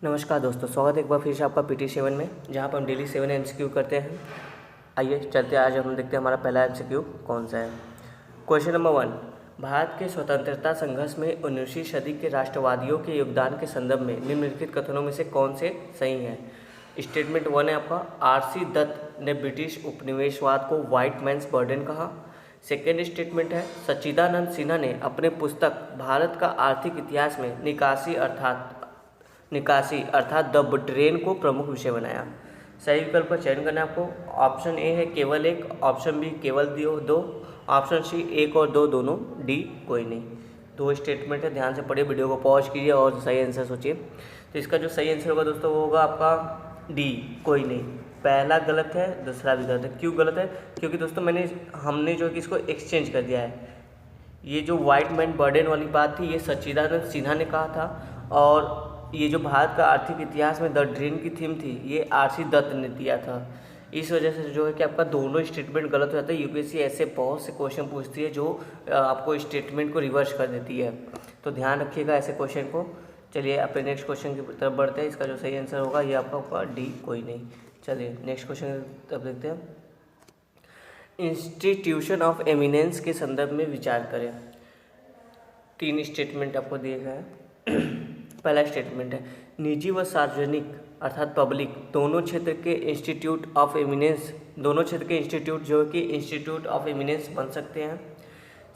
नमस्कार दोस्तों, स्वागत है एक बार फिर से आपका PT7 में, जहाँ पर हम डेली 7 MCQ करते हैं। आइए चलते हैं, आज हम देखते हैं हमारा पहला MCQ कौन सा है। क्वेश्चन नंबर 1, भारत के स्वतंत्रता संघर्ष में 19वीं सदी के राष्ट्रवादियों के योगदान के संदर्भ में निम्नलिखित कथनों में से कौन से सही हैं। स्टेटमेंट 1 है आपका, RC दत्त ने ब्रिटिश उपनिवेशवाद को व्हाइट मैन्स बर्डन कहा। सेकेंड स्टेटमेंट है, सच्चिदानंद सिन्हा ने अपने पुस्तक भारत का आर्थिक इतिहास में निकासी अर्थात द ड्रेन को प्रमुख विषय बनाया। सही विकल्प का चयन करना है आपको। ऑप्शन ए है केवल एक, ऑप्शन बी केवल दो, ऑप्शन सी 1 और 2 दोनों, डी कोई नहीं। दो स्टेटमेंट है, ध्यान से पढ़िए, वीडियो को पॉज कीजिए और सही आंसर सोचिए। तो इसका जो सही आंसर होगा दोस्तों वो होगा आपका डी कोई नहीं। पहला गलत है, दूसरा भी गलत है। क्यों गलत है? क्योंकि दोस्तों हमने जो है कि इसको एक्सचेंज कर दिया है। ये जो व्हाइट मैन बर्डन वाली बात थी ये सच्चिदानंद सिन्हा ने कहा था, और ये जो भारत का आर्थिक इतिहास में द ड्रेन की थीम थी ये RC दत्त ने दिया था। इस वजह से जो है कि आपका दोनों स्टेटमेंट गलत हो जाता है। यूपीएससी ऐसे बहुत से क्वेश्चन पूछती है जो आपको स्टेटमेंट को रिवर्स कर देती है, तो ध्यान रखिएगा ऐसे क्वेश्चन को। चलिए अपने नेक्स्ट क्वेश्चन की तरफ बढ़ते हैं। इसका जो सही आंसर होगा ये आपका होगा डी कोई नहीं। चलिए नेक्स्ट क्वेश्चन की तरफ देखते हैं। इंस्टीट्यूशन ऑफ एमिनेंस के संदर्भ में विचार करें। 3 स्टेटमेंट आपको दिए गए हैं। पहला स्टेटमेंट है, निजी व सार्वजनिक अर्थात पब्लिक दोनों क्षेत्र के इंस्टीट्यूट ऑफ एमिनेंस जो कि इंस्टीट्यूट ऑफ एमिनेंस बन सकते हैं।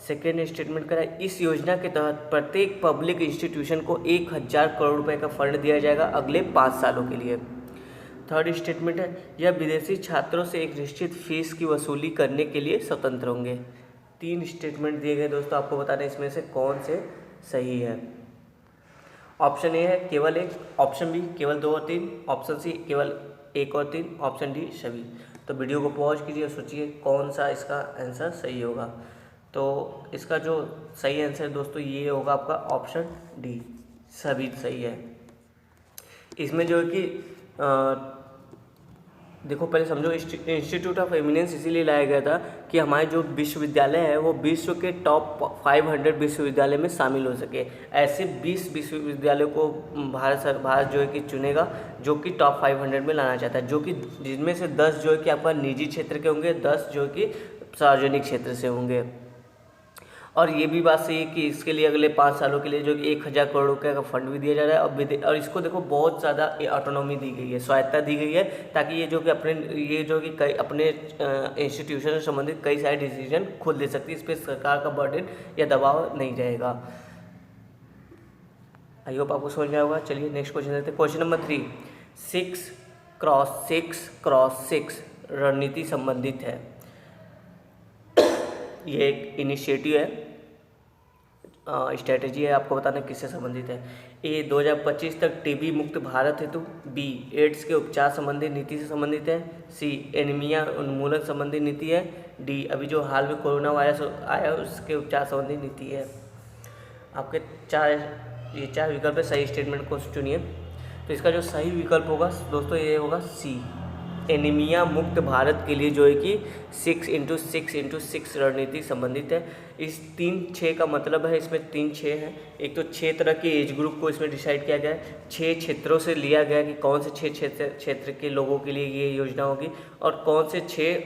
सेकेंड स्टेटमेंट करा, इस योजना के तहत प्रत्येक पब्लिक इंस्टीट्यूशन को 1000 करोड़ रुपए का फंड दिया जाएगा अगले 5 सालों के लिए। थर्ड स्टेटमेंट है, यह विदेशी छात्रों से एक निश्चित फीस की वसूली करने के लिए स्वतंत्र होंगे। 3 स्टेटमेंट दिए गए दोस्तों, आपको बताना इसमें से कौन से सही है। ऑप्शन ए है केवल एक, ऑप्शन बी केवल 2 और 3, ऑप्शन सी केवल 1 और 3, ऑप्शन डी सभी। तो वीडियो को पॉज कीजिए और सोचिए कौन सा इसका आंसर सही होगा। तो इसका जो सही आंसर दोस्तों ये होगा आपका ऑप्शन डी, सभी सही है। इसमें जो है कि देखो पहले समझो, इंस्टीट्यूट ऑफ एमिनेंस इसीलिए लाया गया था कि हमारे जो विश्वविद्यालय है वो विश्व के टॉप 500 विश्वविद्यालय में शामिल हो सके। ऐसे 20 विश्वविद्यालयों को भारत जो है कि चुनेगा जो कि टॉप 500 में लाना चाहता है, जो कि जिनमें से 10 जो है कि आपका निजी क्षेत्र के होंगे, 10 जो है कि सार्वजनिक क्षेत्र से होंगे। और ये भी बात सही है कि इसके लिए अगले 5 सालों के लिए जो कि 1000 करोड़ रुपये का फंड भी दिया जा रहा है। और इसको देखो बहुत ज़्यादा ऑटोनॉमी दी गई है, स्वायत्ता दी गई है, ताकि ये जो कि कई अपने इंस्टीट्यूशन से संबंधित कई सारे डिसीजन खुद ले सकती है। इस पर सरकार का बर्डन या दबाव नहीं रहेगा। आई होप आपको समझ में आएगा। चलिए नेक्स्ट क्वेश्चन देते हैं। क्वेश्चन नंबर 3, 6x6 रणनीति संबंधित है। ये एक इनिशिएटिव है, स्ट्रेटेजी है, आपको बताना किससे संबंधित है। ए 2025 तक टीबी मुक्त भारत हेतु, बी एड्स के उपचार संबंधी नीति से संबंधित है, सी एनीमिया उन्मूलन संबंधी नीति है, डी अभी जो हाल में कोरोना वायरस आया उसके उपचार संबंधी नीति है। आपके 4 विकल्प है, सही स्टेटमेंट को चुनिए। तो इसका जो सही विकल्प होगा दोस्तों ये होगा सी, एनीमिया मुक्त भारत के लिए जो है कि 6x6 रणनीति संबंधित है। इस 3-6 का मतलब है, इसमें 3-6 हैं। एक तो 6 तरह के एज ग्रुप को इसमें डिसाइड किया गया है, 6 क्षेत्रों से लिया गया कि कौन से 6 क्षेत्र के लोगों के लिए ये योजना होगी, और कौन से 6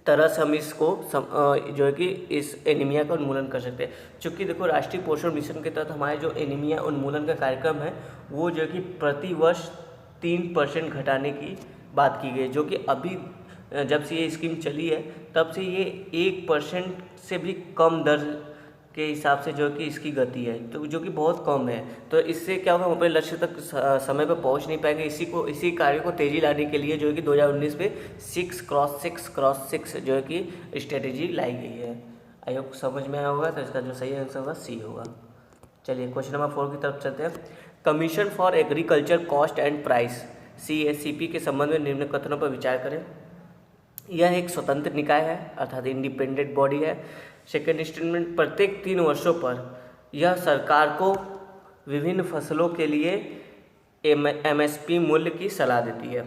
तरह से हम इसको जो है कि इस एनीमिया का उन्मूलन कर सकते हैं। चूँकि देखो राष्ट्रीय पोषण मिशन के तहत हमारे जो एनीमिया उन्मूलन का कार्यक्रम है वो जो है कि प्रतिवर्ष 3% घटाने की बात की गई, जो कि अभी जब से ये स्कीम चली है तब से ये 1% से भी कम दर के हिसाब से जो कि इसकी गति है, तो जो कि बहुत कम है। तो इससे क्या होगा, हम अपने लक्ष्य तक समय पर पहुंच नहीं पाएंगे। इसी कार्य को तेज़ी लाने के लिए जो है कि 2019 में 6x6 जो है कि स्ट्रेटेजी लाई गई है। आई होप समझ में आया होगा। तो इसका जो सही आंसर होगा सी होगा। चलिए क्वेश्चन नंबर 4 की तरफ चलते हैं। Commission for agriculture cost and price CACP के संबंध में निम्न कथनों पर विचार करें। यह एक स्वतंत्र निकाय है अर्थात इंडिपेंडेंट बॉडी है। सेकेंड स्टेटमेंट, प्रत्येक 3 वर्षों पर यह सरकार को विभिन्न फसलों के लिए MSP मूल्य की सलाह देती है।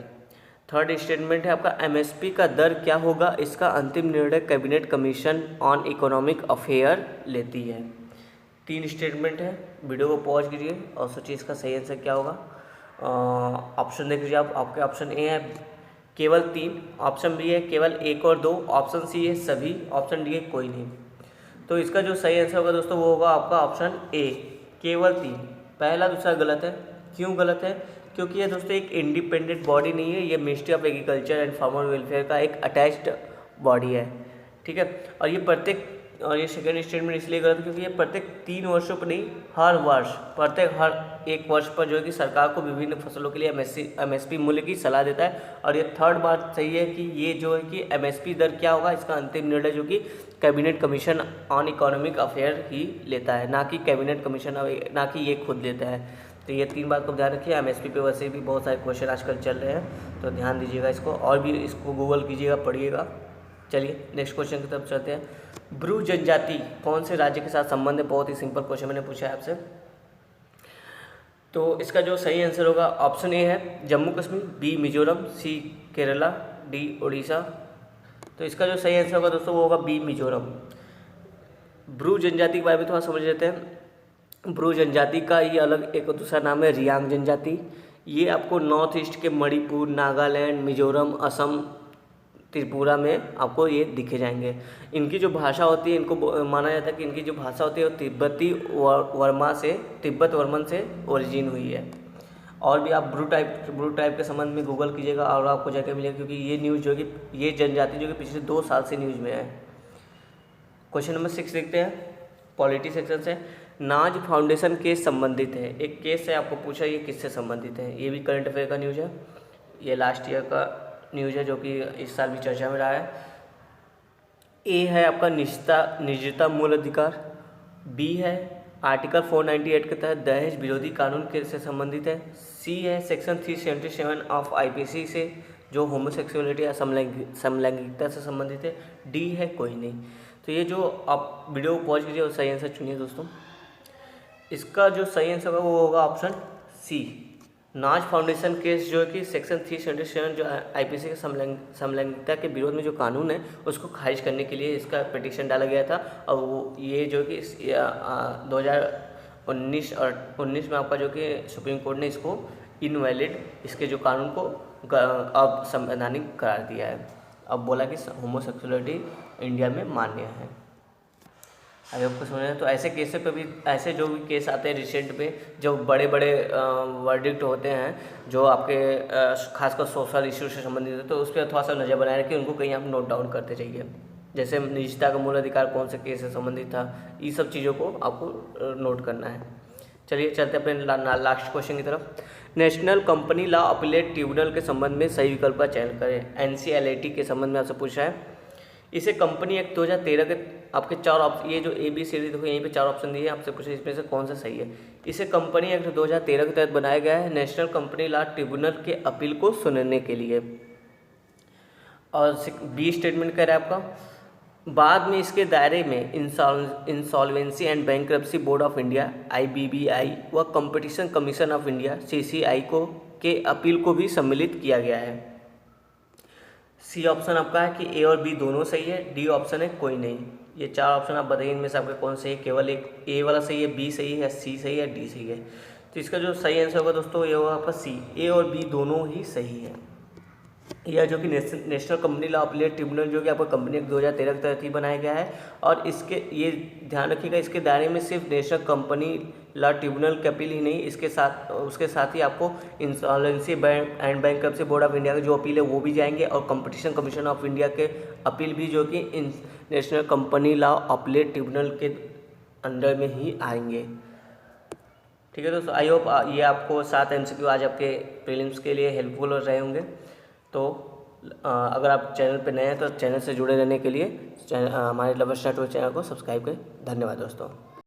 थर्ड स्टेटमेंट है आपका, MSP का दर क्या होगा इसका अंतिम निर्णय cabinet commission on economic affair लेती है। 3 स्टेटमेंट है, वीडियो को पॉज कीजिए और सोचिए इसका सही आंसर क्या होगा। ऑप्शन देख लीजिए आप, आपके ऑप्शन ए है केवल 3, ऑप्शन बी है केवल 1 और 2, ऑप्शन सी है सभी, ऑप्शन डी है कोई नहीं। तो इसका जो सही आंसर होगा दोस्तों वो होगा आपका ऑप्शन ए केवल 3। पहला दूसरा गलत है। क्यों गलत है? क्योंकि ये दोस्तों एक इंडिपेंडेंट बॉडी नहीं है, ये ministry of agriculture and farmer welfare का एक अटैच्ड बॉडी है, ठीक है। और ये सेकेंड स्टेटमेंट इसलिए गलत है क्योंकि ये प्रत्येक 3 वर्षों पर नहीं, हर वर्ष, प्रत्येक हर 1 वर्ष पर जो है कि सरकार को विभिन्न फसलों के लिए एमएसपी मूल्य की सलाह देता है। और ये थर्ड बात सही है कि ये जो है कि एमएसपी दर क्या होगा, इसका अंतिम निर्णय जो कि cabinet commission on economic affair ही लेता है, ना कि कैबिनेट कमीशन, ना कि ये खुद लेता है। तो ये 3 बात को ध्यान रखिए। एमएसपी पे वैसे भी बहुत सारे क्वेश्चन आजकल चल रहे हैं, तो ध्यान दीजिएगा इसको, और भी इसको गूगल कीजिएगा, पढ़िएगा। चलिए नेक्स्ट क्वेश्चन की तरफ चलते हैं। ब्रू जनजाति कौन से राज्य के साथ संबंध है? बहुत ही सिंपल क्वेश्चन मैंने पूछा है आपसे। तो इसका जो सही आंसर होगा ऑप्शन ए है जम्मू कश्मीर, बी मिजोरम, सी केरला, डी उड़ीसा। तो इसका जो सही आंसर होगा दोस्तों वो होगा बी मिजोरम। ब्रू जनजाति के बारे में थोड़ा समझ लेते हैं। ब्रू जनजाति का ये अलग एक दूसरा नाम है रियांग जनजाति। ये आपको नॉर्थ ईस्ट के मणिपुर, नागालैंड, मिजोरम, असम, त्रिपुरा में आपको ये दिखे जाएंगे। इनकी जो भाषा होती है, इनको माना जाता है कि इनकी जो भाषा होती है वो तिब्बत वर्मन से ओरिजिन हुई है। और भी आप ब्रू टाइप के संबंध में गूगल कीजिएगा और आपको जाकर मिलेगा, क्योंकि ये न्यूज़ जो कि ये जनजाति जो कि पिछले 2 साल से न्यूज़ में है। क्वेश्चन नंबर 6 देखते हैं, पॉलिटी सेक्शन से। नाज फाउंडेशन केस संबंधित है, एक केस है, आपको पूछा ये किससे संबंधित है। ये भी करंट अफेयर का न्यूज़ है, ये लास्ट ईयर का न्यूज़ है जो कि इस साल भी चर्चा में रहा है। ए है आपका निजता मूल अधिकार, बी है आर्टिकल 498 के तहत दहेज विरोधी कानून के से संबंधित है, सी है सेक्शन 377 ऑफ आईपीसी से जो होमोसेक्सुअलिटी या समलैंगिकता से संबंधित है, डी है कोई नहीं। तो ये जो आप वीडियो को पॉज कीजिए और सही आंसर चुनिए दोस्तों। इसका जो सही आंसर होगा वो होगा ऑप्शन सी। नाज फाउंडेशन केस जो है कि सेक्शन 377 जो आईपीसी के समलैंगिकता के विरोध में जो कानून है उसको खारिज करने के लिए इसका पिटीशन डाला गया था। और वो ये जो कि 2019 और 19 में आपका जो कि सुप्रीम कोर्ट ने इसको इनवैलिड, इसके जो कानून को अब संवैधानिक करार दिया है। अब बोला कि होमोसेक्सुअलिटी इंडिया में मान्य है। अगर आपको समझ है तो ऐसे केस पे भी, ऐसे जो भी केस आते हैं रिसेंट में, जो बड़े बड़े वर्डिक्ट होते हैं जो आपके खासकर सोशल इशू से संबंधित है, तो उस पर थोड़ा सा नज़र बनाए रखिए, उनको कहीं आप नोट डाउन करते जाइए। जैसे निजता का मूल अधिकार कौन से केस से संबंधित था, ये सब चीज़ों को आपको नोट करना है। चलिए चलते अपने लास्ट क्वेश्चन की तरफ। National company law appellate tribunal के संबंध में सही विकल्प का चयन करें। NCLAT के संबंध में आपसे पूछा है। इसे कंपनी एक्ट 2013 के आपके 4 ऑप्शन, ये जो ABCD देखो यहीं पे 4 ऑप्शन दिए हैं, आपसे पूछे इसमें से कौन सा सही है। इसे कंपनी एक्ट 2013 के तहत बनाया गया है नेशनल कंपनी लॉ ट्रिब्यूनल के अपील को सुनने के लिए। और बी स्टेटमेंट कह रहा है आपका, बाद में इसके दायरे में insolvency and bankruptcy board of India IBBI व competition commission of India CCI को के अपील को भी सम्मिलित किया गया है। सी ऑप्शन आपका है कि ए और बी दोनों सही है, डी ऑप्शन है कोई नहीं। ये 4 ऑप्शन आप बताइए इनमें से आपके कौन सही है। केवल एक ए वाला सही है, बी सही है, सी सही है, डी सही है। तो इसका जो सही आंसर होगा दोस्तों ये होगा आपका सी, ए और बी दोनों ही सही है। यह जो कि national company law appellate tribunal जो कि आपका कंपनी एक्ट 2013 के तहत ही बनाया गया है। और इसके ये ध्यान रखिएगा, इसके दायरे में सिर्फ नेशनल कंपनी लॉ ट्रिब्यूनल के अपील ही नहीं, उसके साथ ही आपको insolvency and bankruptcy board of India के जो अपील है वो भी जाएंगे, और कंपटीशन कमीशन ऑफ इंडिया के अपील भी जो कि national company law appellate tribunal के अंडर में ही आएंगे। ठीक है दोस्तों, आई होप ये आपको 7 MCQ आज आपके प्रीलिम्स के लिए हेल्पफुल रहे होंगे। तो अगर आप चैनल पर नए हैं तो चैनल से जुड़े रहने के लिए हमारे लवर्स नेटवर्क चैनल को सब्सक्राइब करें। धन्यवाद दोस्तों।